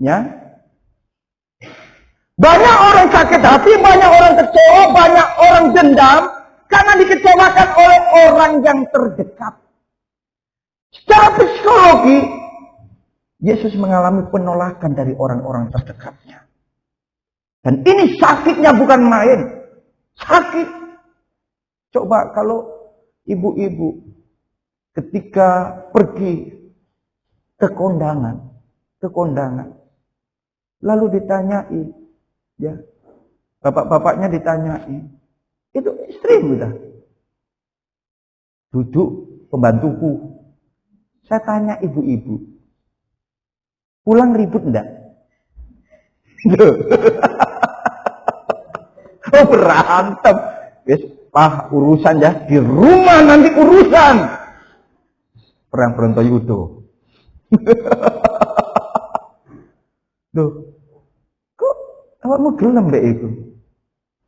Ya. Banyak orang sakit hati, banyak orang kecewa, banyak orang dendam karena dikecewakan oleh orang yang terdekat. Secara psikologi, Yesus mengalami penolakan dari orang-orang terdekatnya. Dan ini sakitnya bukan main. Sakit. Coba kalau ibu-ibu ketika pergi ke kondangan, lalu ditanyai, ya, bapak-bapaknya ditanyai, itu istrimu dah. Duduk pembantuku. Saya tanya ibu-ibu, pulang ribut enggak? Oh, berantem. Yes, urusan ya di rumah nanti urusan. Perang Brontoyudo. Loh, kok awakmu gelem mbek iku?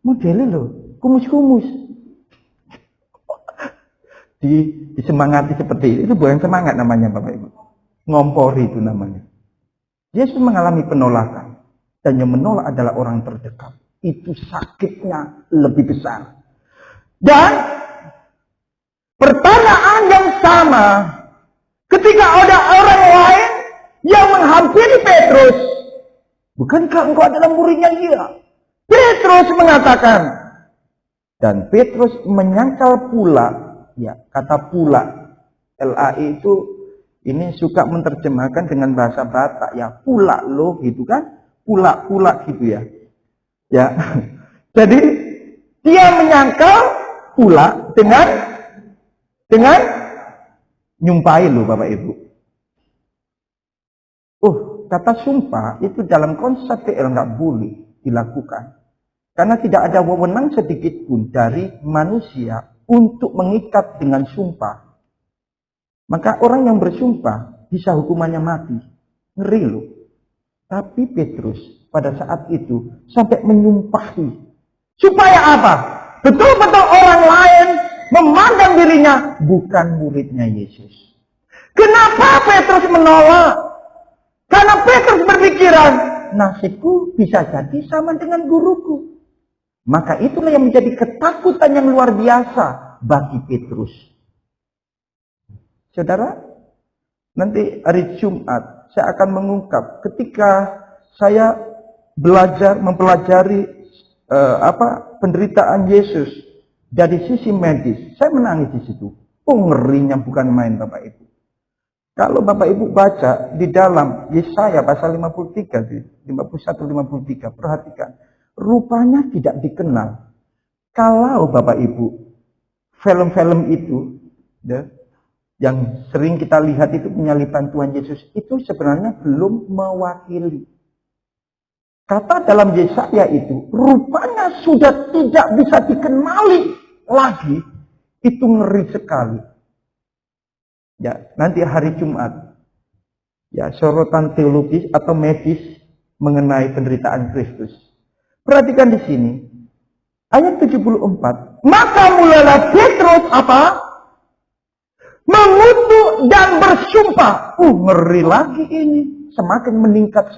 Modele lho, kumus-kumus. Disemangati seperti itu bukan semangat namanya Bapak Ibu. Ngompori itu namanya. Yesus mengalami penolakan. Dan yang menolak adalah orang terdekat. Itu sakitnya lebih besar. Dan pertanyaan yang sama ketika ada orang lain yang menghampiri Petrus, bukankah engkau adalah muridnya dia? Petrus mengatakan, dan Petrus menyangkal pula, ya kata pula, LAI itu ini suka menerjemahkan dengan bahasa Batak, ya pula loh gitu kan, pula gitu ya. Ya, jadi dia menyangkal pula dengan nyumpahin loh Bapak Ibu. Kata sumpah itu dalam konsep PL nggak boleh dilakukan. Karena tidak ada wewenang sedikit pun dari manusia untuk mengikat dengan sumpah. Maka orang yang bersumpah bisa hukumannya mati. Ngeri loh. Tapi Petrus pada saat itu sampai menyumpahi. Supaya apa? Betul-betul orang lain memandang dirinya bukan muridnya Yesus. Kenapa Petrus menolak? Karena Petrus berpikiran, nasibku bisa jadi sama dengan guruku. Maka itulah yang menjadi ketakutan yang luar biasa bagi Petrus. Saudara, nanti hari Jumat saya akan mengungkap ketika saya mempelajari penderitaan Yesus dari sisi medis. Saya menangis di situ. Ngerinya bukan main Bapak Ibu. Kalau Bapak Ibu baca di dalam Yesaya pasal 53, 51-53, perhatikan. Rupanya tidak dikenal. Kalau Bapak Ibu, film-film itu, ya, yang sering kita lihat itu penyaliban Tuhan Yesus, itu sebenarnya belum mewakili. Kata dalam Yesaya itu, rupanya sudah tidak bisa dikenali lagi. Itu ngeri sekali. Ya, nanti hari Jumat, ya, sorotan teologis atau medis mengenai penderitaan Kristus. Perhatikan di sini, ayat 74. Maka mulailah Petrus apa? Mengutuk dan bersumpah. Ngeri lagi ini. Semakin meningkat.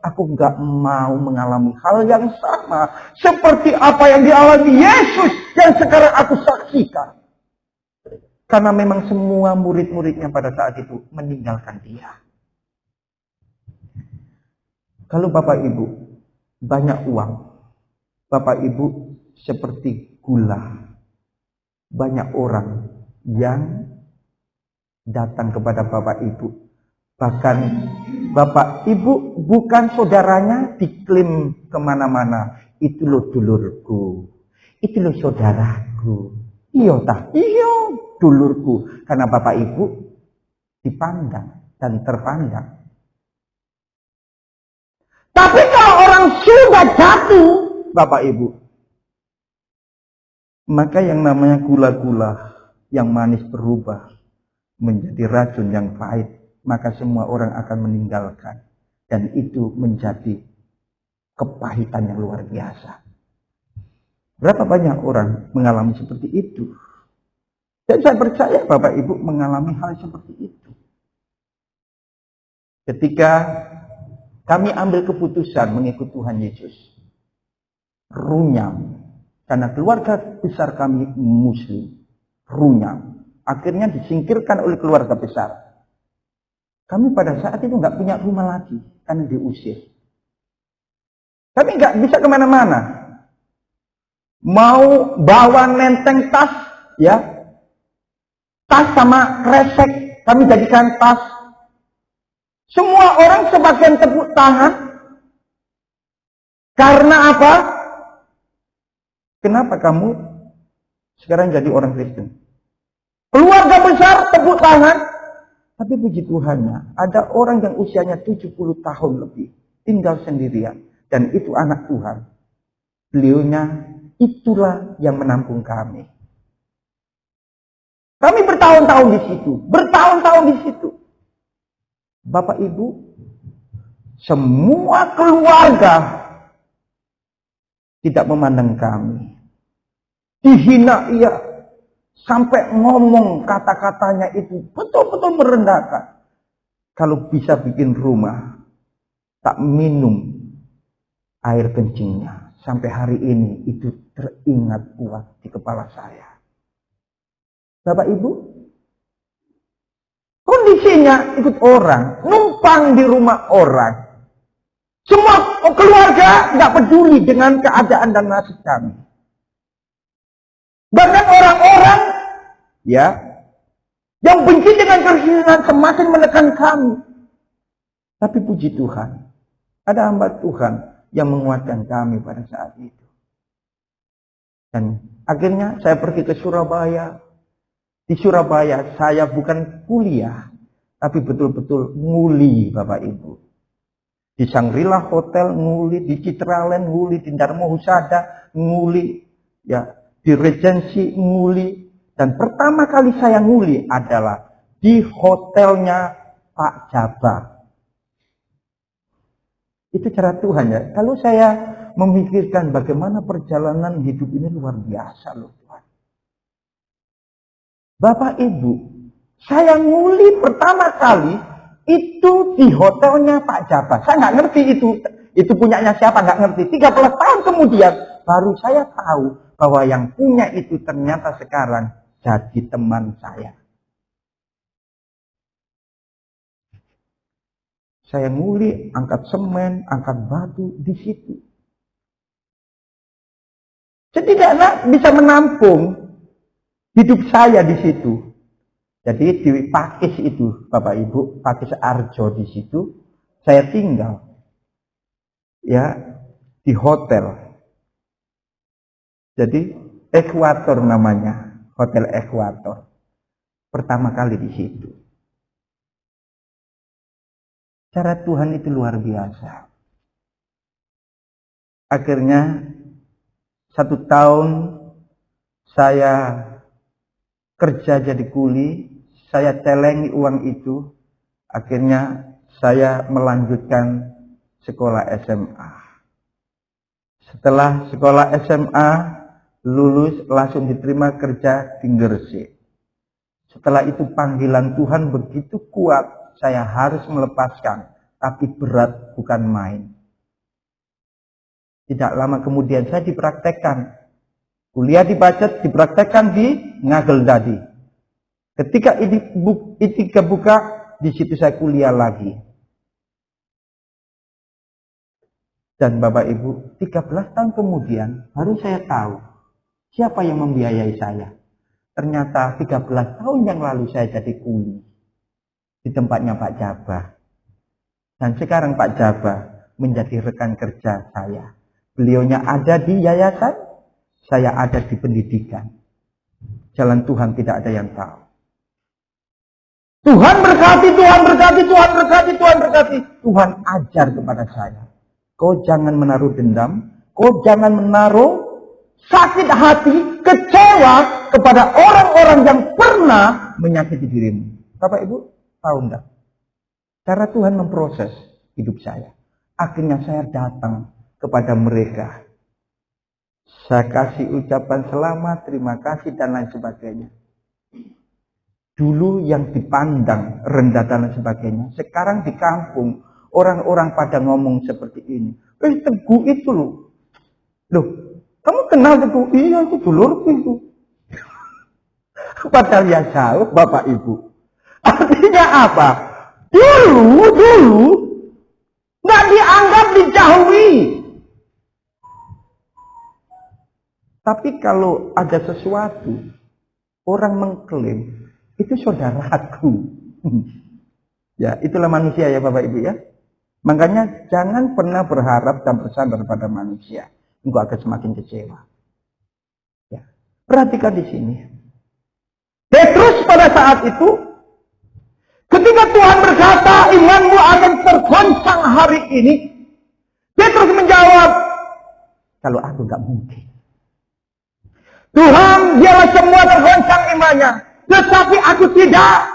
Aku nggak mau mengalami hal yang sama seperti apa yang dialami Yesus yang sekarang aku saksikan. Karena memang semua murid-muridnya pada saat itu meninggalkan dia. Kalau Bapak Ibu banyak uang, Bapak Ibu seperti gula. Banyak orang yang datang kepada Bapak Ibu. Bahkan Bapak Ibu bukan saudaranya diklaim kemana-mana. Itu loh dulurku. Itu loh saudaraku. Iya dulurku. Karena Bapak Ibu dipandang dan terpandang. Tapi kalau orang sudah jatuh, Bapak Ibu, maka yang namanya gula-gula yang manis berubah menjadi racun yang pahit, maka semua orang akan meninggalkan. Dan itu menjadi kepahitan yang luar biasa. Berapa banyak orang mengalami seperti itu? Dan saya percaya Bapak Ibu mengalami hal seperti itu. Ketika kami ambil keputusan mengikut Tuhan Yesus. Runyam. Karena keluarga besar kami Muslim. Runyam. Akhirnya disingkirkan oleh keluarga besar. Kami pada saat itu nggak punya rumah lagi. Karena diusir. Kami nggak bisa kemana-mana. Mau bawa nenteng tas, ya. Tas sama kresek. Kami jadikan tas. Semua orang sebagian tepuk tangan. Karena apa? Kenapa kamu sekarang jadi orang Kristen? Keluarga besar tepuk tangan. Tapi puji Tuhannya, ada orang yang usianya 70 tahun lebih. Tinggal sendirian. Dan itu anak Tuhan. Beliaunya itulah yang menampung kami. Kami bertahun-tahun di situ. Bertahun-tahun di situ. Bapak Ibu, semua keluarga tidak memandang kami. Dihina ia. Sampai ngomong kata-katanya itu betul-betul merendahkan. Kalau bisa bikin rumah, tak minum air kencingnya. Sampai hari ini itu teringat kuat di kepala saya. Bapak Ibu, kondisinya ikut orang, numpang di rumah orang. Semua keluarga nggak peduli dengan keadaan dan nasib kami. Bahkan orang-orang, ya, yang benci dengan Kristen semakin menekan kami. Tapi puji Tuhan, ada hamba Tuhan yang menguatkan kami pada saat itu. Dan akhirnya saya pergi ke Surabaya. Di Surabaya saya bukan kuliah, tapi betul-betul nguli, Bapak Ibu. Di Shangri-La Hotel nguli, di Citraland nguli, di Dharma Husada nguli, ya, di Regency nguli. Dan pertama kali saya nguli adalah di hotelnya Pak Jabar. Itu cara Tuhan, ya. Kalau saya memikirkan bagaimana perjalanan hidup ini luar biasa loh Tuhan. Bapak Ibu, saya nguli pertama kali itu di hotelnya Pak Jabar. Saya nggak ngerti itu punyanya siapa, nggak ngerti. 13 tahun kemudian baru saya tahu bahwa yang punya itu ternyata sekarang jadi teman saya. Saya nguli, angkat semen, angkat batu di situ. Setidaknya bisa menampung hidup saya di situ. Jadi di Pakis itu, Bapak Ibu, Pakis Arjo di situ, saya tinggal. Ya, di hotel. Jadi Ekuator namanya, Hotel Ekuator. Pertama kali di situ. Cara Tuhan itu luar biasa. Akhirnya 1 tahun saya kerja jadi kuli, saya celengi uang itu. Akhirnya saya melanjutkan sekolah SMA. Setelah sekolah SMA, lulus langsung diterima kerja di Gresik. Setelah itu panggilan Tuhan begitu kuat, saya harus melepaskan, tapi berat bukan main. Tidak lama kemudian saya dipraktekkan. Kuliah di Pacet, dipraktekkan di Ngageldadi. Ketika I3 buka, di situ saya kuliah lagi. Dan Bapak Ibu, 13 tahun kemudian baru saya tahu siapa yang membiayai saya. Ternyata 13 tahun yang lalu saya jadi kuli di tempatnya Pak Jabah. Dan sekarang Pak Jabah menjadi rekan kerja saya. Beliaunya ada di yayasan, saya ada di pendidikan. Jalan Tuhan tidak ada yang tahu. Tuhan berkati, Tuhan berkati, Tuhan berkati, Tuhan berkati. Tuhan ajar kepada saya. Kau jangan menaruh dendam, kau jangan menaruh sakit hati, kecewa kepada orang-orang yang pernah menyakiti dirimu. Bapak Ibu, tahu enggak? Cara Tuhan memproses hidup saya. Akhirnya saya datang kepada mereka. Saya kasih ucapan selamat, terima kasih, dan lain sebagainya. Dulu yang dipandang rendah dan lain sebagainya. Sekarang di kampung, orang-orang pada ngomong seperti ini. Teguh itu loh. Loh, kamu kenal Teguh? Iya, itu dulurku itu. Padahal ya jauh Bapak Ibu. Artinya apa? Dulu nggak dianggap dijauhi. Tapi kalau ada sesuatu, orang mengklaim, itu saudaraku. Ya, itulah manusia ya Bapak Ibu ya. Makanya jangan pernah berharap dan bersandar pada manusia. Engkau akan semakin kecewa. Ya. Perhatikan di sini. Petrus pada saat itu, ketika Tuhan berkata, imanmu akan tergoncang hari ini, Petrus menjawab, kalau aku nggak mungkin. Tuhan, biarlah semua tergoncang imannya, tetapi aku tidak.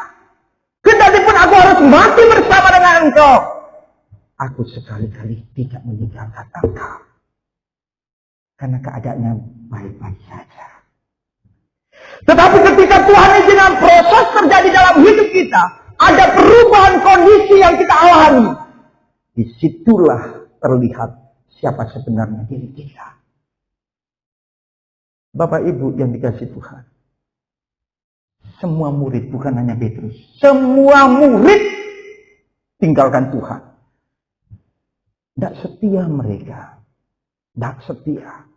Kendati pun aku harus mati bersama dengan engkau, aku sekali-kali tidak meninggalkan engkau. Karena keadaannya baik-baik saja. Tetapi ketika Tuhan izinkan proses terjadi dalam hidup kita, ada perubahan kondisi yang kita alami. Disitulah terlihat siapa sebenarnya diri kita. Bapak Ibu yang dikasih Tuhan. Semua murid, bukan hanya Petrus. Semua murid tinggalkan Tuhan. Tidak setia mereka. Tidak setia.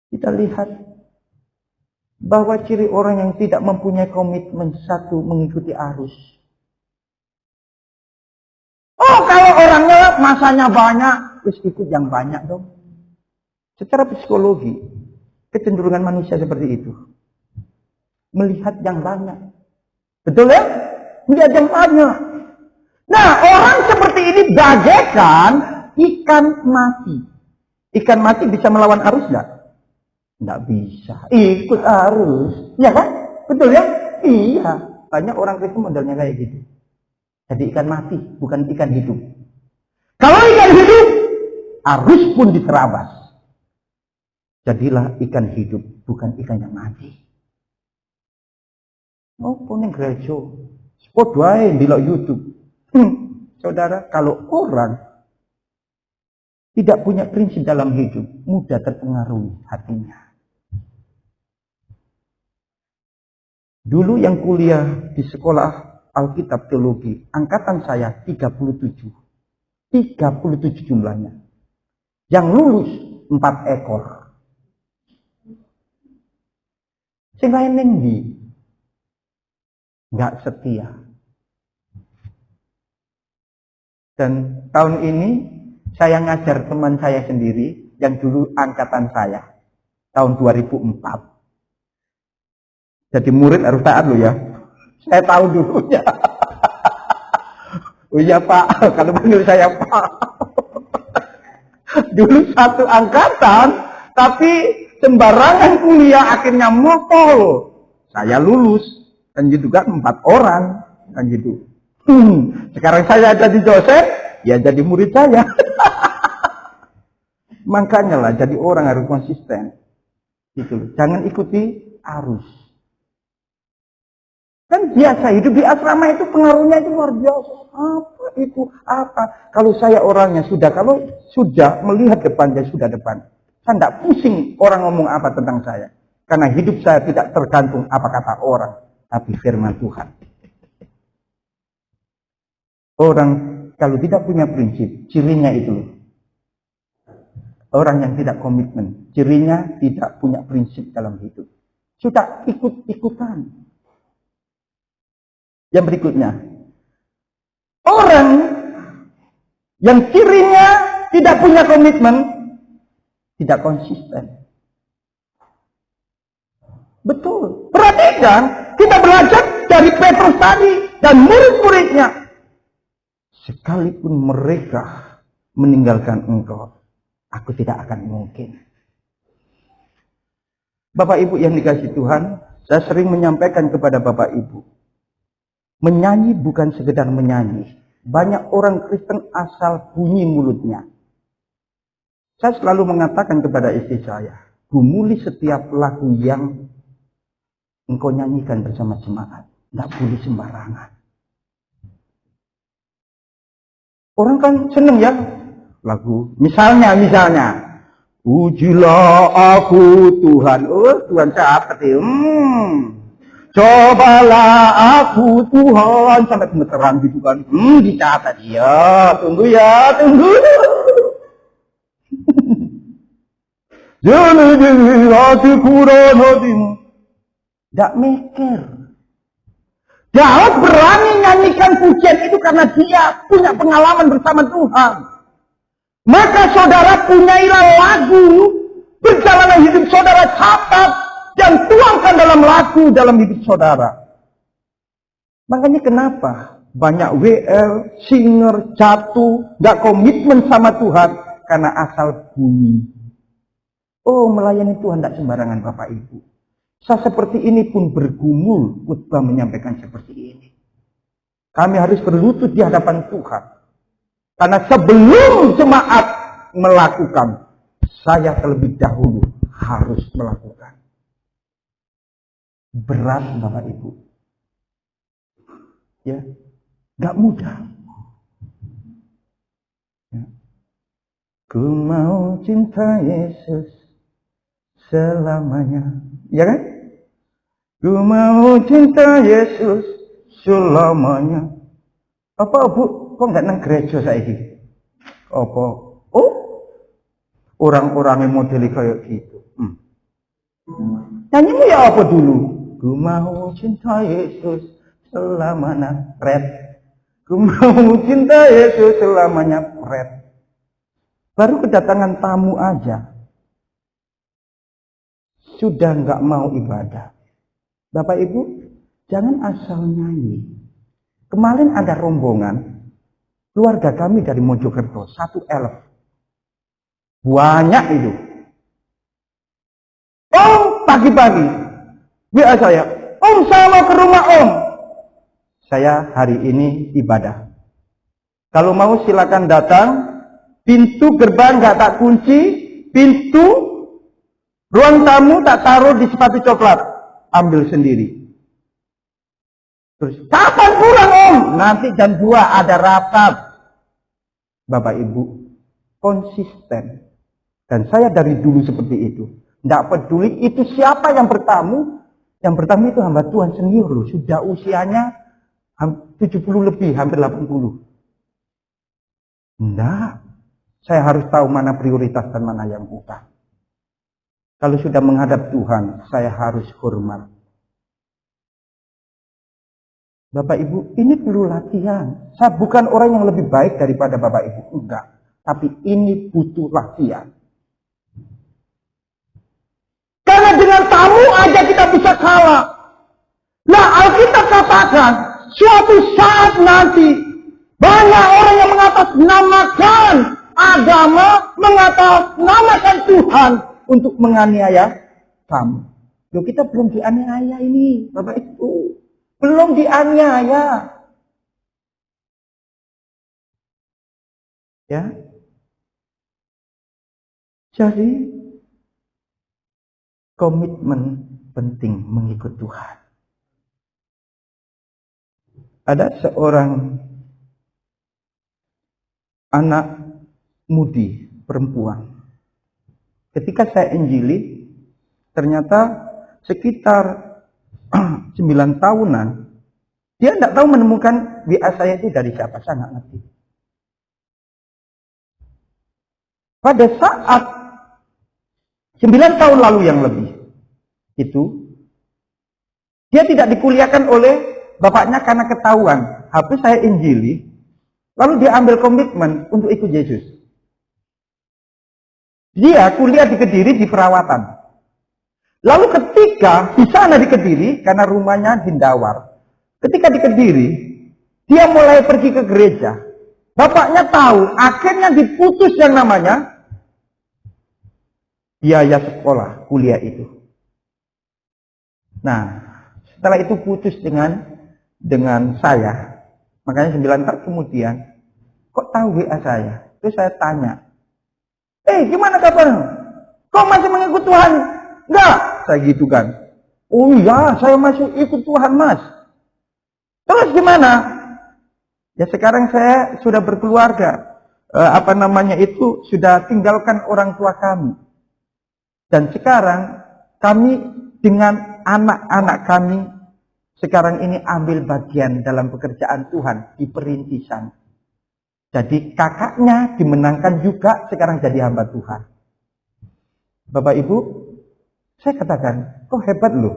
Kita lihat bahwa ciri orang yang tidak mempunyai komitmen, satu, mengikuti arus. Oh, kalau orangnya masanya banyak, terus ikut yang banyak dong. Secara psikologi, kecenderungan manusia seperti itu. Melihat yang banyak. Betul ya? Melihat yang banyak. Nah, orang seperti ini bagaikan ikan mati. Ikan mati bisa melawan arus enggak? Enggak bisa. Ikut arus. Ya kan? Betul ya? Iya. Banyak orang Kristen modelnya kayak gitu. Jadi ikan mati, bukan ikan hidup. Kalau ikan hidup, arus pun diterabas. Jadilah ikan hidup, bukan ikan yang mati. Oh, punya gereja. Spot wae di YouTube. Saudara, kalau orang tidak punya prinsip dalam hidup, mudah terpengaruhi hatinya. Dulu yang kuliah di sekolah Alkitab Teologi, angkatan saya 37. 37 jumlahnya. Yang lulus 4 ekor. Sing lain ndi? Enggak setia. Dan tahun ini saya ngajar teman saya sendiri yang dulu angkatan saya. Tahun 2004. Jadi murid harus taat loh ya. Saya tahu dulunya. Oh iya Pak, kalau panggil saya Pak. Dulu satu angkatan, tapi sembarangan kuliah akhirnya mopol. Saya lulus, dan juga 4 orang, kan gitu. Sekarang saya jadi dosen, ya jadi murid saya. Makanya lah, jadi orang harus konsisten. Gitu. Jangan ikuti arus. Kan biasa hidup di asrama itu pengaruhnya itu luar biasa. Apa itu? Apa? Kalau saya orangnya kalau sudah melihat depan, ya sudah depan. Saya tidak pusing orang ngomong apa tentang saya. Karena hidup saya tidak tergantung apa kata orang, tapi firman Tuhan. Orang kalau tidak punya prinsip, cirinya itu. Orang yang tidak komitmen, cirinya tidak punya prinsip dalam hidup. Sudah ikut-ikutan. Yang berikutnya, orang yang cirinya tidak punya komitmen, tidak konsisten. Betul. Perhatikan, kita belajar dari Petrus tadi dan murid-muridnya. Sekalipun mereka meninggalkan engkau, aku tidak akan mungkin. Bapak Ibu yang dikasihi Tuhan, saya sering menyampaikan kepada Bapak Ibu, menyanyi bukan sekedar menyanyi. Banyak orang Kristen asal bunyi mulutnya. Saya selalu mengatakan kepada istri saya, gumuli setiap lagu yang engkau nyanyikan bersama jemaat. Tidak boleh sembarangan. Orang kan seneng ya lagu. Misalnya. Pujilah aku Tuhan. Oh, Tuhan siapa sih? Cobalah aku Tuhan. Sampai gemeteran gitu kan. Dicatat. Ya, tunggu. Jangan hati kurang hatimu. Tidak mikir. Daud berani nyanyikan pujian itu karena dia punya pengalaman bersama Tuhan. Maka saudara punyailah lagu, perjalanan hidup saudara catat dan tuangkan dalam lagu dalam hidup saudara. Makanya kenapa banyak WL, singer, jatuh, gak komitmen sama Tuhan karena asal bunyi. Oh, melayani Tuhan tidak sembarangan Bapak Ibu. Saya seperti ini pun bergumul khotbah menyampaikan seperti ini. Kami harus berlutut di hadapan Tuhan. Karena sebelum jemaat melakukan, saya terlebih dahulu harus melakukan. Berat Bapak Ibu. Ya, gak mudah. Ya. Ku mau cinta Yesus selamanya. Ya kan? Ku mau cinta Yesus selamanya. Apa Bu? Kok nggak nang gereja saiki? Apa? Oh, orang-orang yang modeli kayak gitu. Nyanyimu ya apa dulu? Ku mau cinta Yesus selamanya. Red. Ku mau cinta Yesus selamanya. Red. Baru kedatangan tamu aja. Sudah nggak mau ibadah. Bapak Ibu, jangan asal nyanyi. Kemarin ada rombongan. Keluarga kami dari Mojokerto, 1.000. Banyak itu. Om, pagi-pagi. WA saya. Om, saya mau ke rumah Om. Saya hari ini ibadah. Kalau mau silakan datang. Pintu gerbang gak tak kunci. Pintu ruang tamu tak taruh di sepatu coklat. Ambil sendiri. Terus, kapan pulang Om? Nanti jam 2 ada rapat. Bapak Ibu, konsisten. Dan saya dari dulu seperti itu. Tidak peduli itu siapa yang bertamu. Yang bertamu itu hamba Tuhan senior loh. Sudah usianya 70 lebih, hampir 80. Tidak. Saya harus tahu mana prioritas dan mana yang bukan. Kalau sudah menghadap Tuhan, saya harus hormat. Bapak Ibu, ini perlu latihan. Saya bukan orang yang lebih baik daripada Bapak Ibu. Enggak. Tapi ini butuh latihan. Karena dengan tamu aja kita bisa kalah. Nah, Alkitab katakan, suatu saat nanti, banyak orang yang mengatasnamakan agama, mengatasnamakan Tuhan untuk menganiaya kamu. Loh, kita belum dianiaya ini, Bapak Ibu. Belum dianiaya. Ya. Jadi komitmen penting mengikut Tuhan. Ada seorang anak mudi perempuan. Ketika saya injili, ternyata sekitar 9 tahunan, dia tidak tahu menemukan WA saya itu dari siapa, saya nggak ngerti. Pada saat 9 tahun lalu yang lebih, itu, dia tidak dikuliakan oleh bapaknya karena ketahuan. Habis saya injili, lalu dia ambil komitmen untuk ikut Yesus. Dia kuliah di Kediri di perawatan. Lalu ketika di sana di Kediri, karena rumahnya di Ndawar, ketika di Kediri, dia mulai pergi ke gereja. Bapaknya tahu, akhirnya diputus yang namanya biaya sekolah, kuliah itu. Nah, setelah itu putus dengan saya. Makanya 9 tahun kemudian, kok tahu WA saya? Terus saya tanya, gimana kabar? Kok masih mengikut Tuhan? Enggak, saya gitu kan. Oh iya, saya masih ikut Tuhan Mas. Terus gimana? Ya sekarang saya sudah berkeluarga, sudah tinggalkan orang tua kami. Dan sekarang kami dengan anak-anak kami sekarang ini ambil bagian dalam pekerjaan Tuhan di perintisan. Jadi kakaknya dimenangkan juga sekarang jadi hamba Tuhan. Bapak Ibu, saya katakan, kau hebat loh.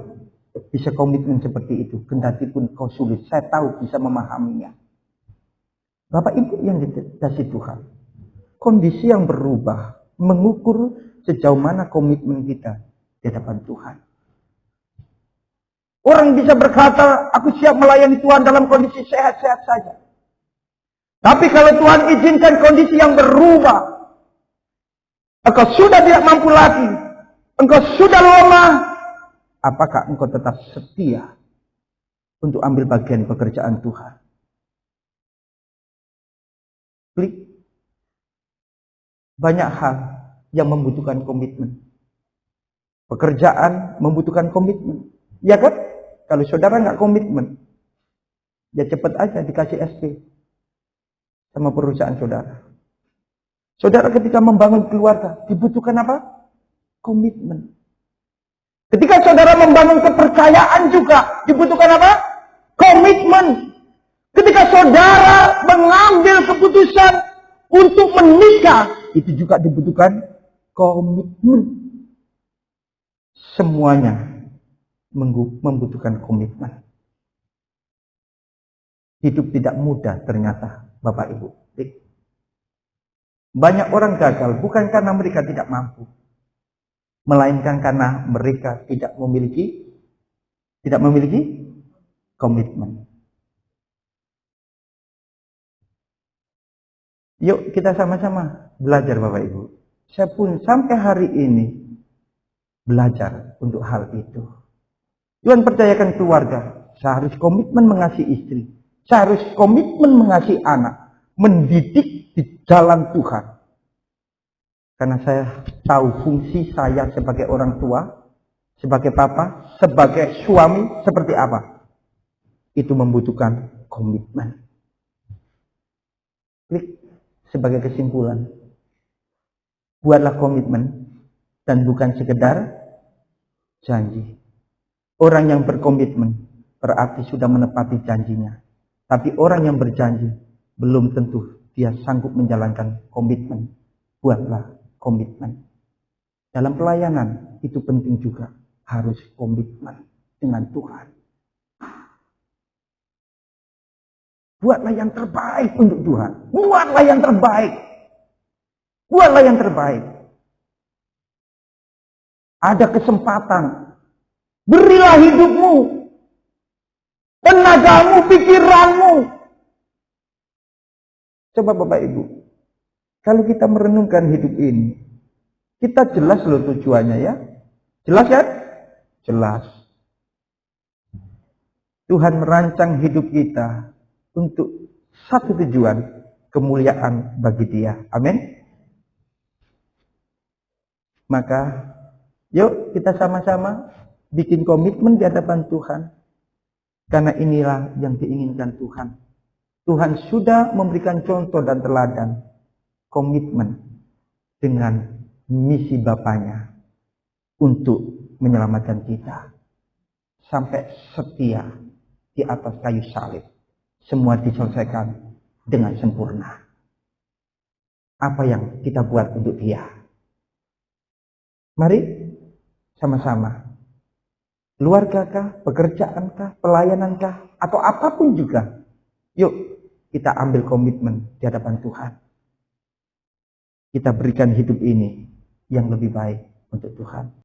Bisa komitmen seperti itu. Kendati pun kau sulit, saya tahu bisa memahaminya. Bapak Ibu yang dikasih Tuhan. Kondisi yang berubah. Mengukur sejauh mana komitmen kita di hadapan Tuhan. Orang bisa berkata, aku siap melayani Tuhan dalam kondisi sehat-sehat saja. Tapi kalau Tuhan izinkan kondisi yang berubah, engkau sudah tidak mampu lagi, engkau sudah lemah, apakah engkau tetap setia untuk ambil bagian pekerjaan Tuhan? Klik. Banyak hal yang membutuhkan komitmen. Pekerjaan membutuhkan komitmen. Ya kan? Kalau saudara nggak komitmen, ya cepat aja dikasih SP sama perusahaan saudara. Saudara ketika membangun keluarga, dibutuhkan apa? Komitmen. Ketika saudara membangun kepercayaan juga, dibutuhkan apa? Komitmen. Ketika saudara mengambil keputusan untuk menikah, itu juga dibutuhkan komitmen. Semuanya membutuhkan komitmen. Hidup tidak mudah ternyata, Bapak Ibu. Banyak orang gagal bukan karena mereka tidak mampu, melainkan karena mereka tidak memiliki komitmen. Yuk kita sama-sama belajar Bapak Ibu. Saya pun sampai hari ini belajar untuk hal itu. Tuhan percayakan keluarga, saya harus komitmen mengasihi istri. Saya harus komitmen mengasihi anak. Mendidik di jalan Tuhan. Karena saya tahu fungsi saya sebagai orang tua, sebagai papa, sebagai suami seperti apa. Itu membutuhkan komitmen. Klik sebagai kesimpulan. Buatlah komitmen dan bukan sekedar janji. Orang yang berkomitmen berarti sudah menepati janjinya. Tapi orang yang berjanji belum tentu dia sanggup menjalankan komitmen. Buatlah komitmen. Dalam pelayanan itu penting juga. Harus komitmen dengan Tuhan. Buatlah yang terbaik untuk Tuhan. Buatlah yang terbaik. Buatlah yang terbaik. Ada kesempatan. Berilah hidupmu. Tenagamu, pikiranmu. Coba Bapak Ibu. Kalau kita merenungkan hidup ini. Kita jelas loh tujuannya ya. Jelas kan? Jelas. Tuhan merancang hidup kita. Untuk satu tujuan. Kemuliaan bagi Dia. Amin. Maka yuk kita sama-sama bikin komitmen di hadapan Tuhan. Karena inilah yang diinginkan Tuhan. Tuhan sudah memberikan contoh dan teladan. Komitmen dengan misi Bapaknya. Untuk menyelamatkan kita. Sampai setia di atas kayu salib. Semua diselesaikan dengan sempurna. Apa yang kita buat untuk Dia? Mari sama-sama. Keluargakah, pekerjaankah, pelayanankah, atau apapun juga. Yuk kita ambil komitmen di hadapan Tuhan. Kita berikan hidup ini yang lebih baik untuk Tuhan.